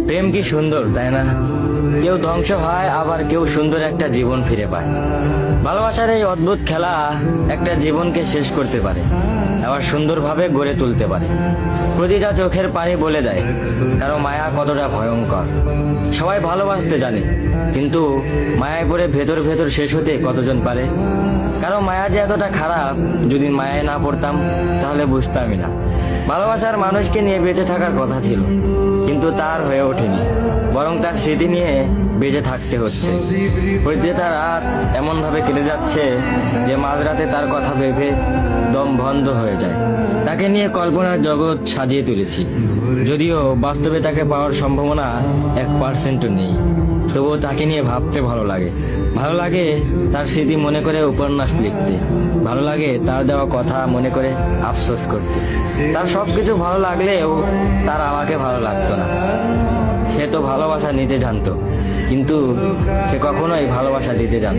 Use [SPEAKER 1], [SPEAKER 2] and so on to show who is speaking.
[SPEAKER 1] প্রেম কি সুন্দর, তাই না? কেউ ধ্বংস হয়, আবার কেউ সুন্দর একটা জীবন ফিরে পায়। ভালোবাসার এই অদ্ভুত খেলা একটা জীবনকে শেষ করতে পারে, আবার সুন্দরভাবে গড়ে তুলতে পারে। প্রতিটা চোখের পানি বলে দেয় কারো মায়া কতটা ভয়ঙ্কর। সবাই ভালোবাসতে জানে, কিন্তু মায়ায় পড়ে ভেতর ভেতর শেষ হতে কতজন পারে? কারো মায়া যে এতটা খারাপ, যদি মায়ায় না পড়তাম তাহলে বুঝতামই না। ভালোবাসার মানুষকে নিয়ে বেঁচে থাকার কথা ছিল, কিন্তু তার হয়ে ওঠেনি, বরং তার স্মৃতি নিয়ে বেঁচে থাকতে হচ্ছে। প্রতিটা রাত এমন ভাবে কেটে যাচ্ছে যে মাঝরাতে তার কথা ভেবে দম বন্ধ হয়ে যায়। তাকে নিয়ে কল্পনার জগৎ সাজিয়ে তুলেছি, যদিও বাস্তবে তাকে পাওয়ার সম্ভাবনা 1% নেই। তবুও তাকে নিয়ে ভাবতে ভালো লাগে। ভালো লাগে তার স্মৃতি মনে করে উপন্যাস লিখতে, ভালো লাগে তার দেওয়া কথা মনে করে আফসোস করতে। তার সবকিছু ভালো লাগলেও তার আমাকে ভালো লাগতো না। সে তো ভালোবাসা নিতে জানতো, কিন্তু সে কখনোই ভালোবাসা দিতে জানতো না।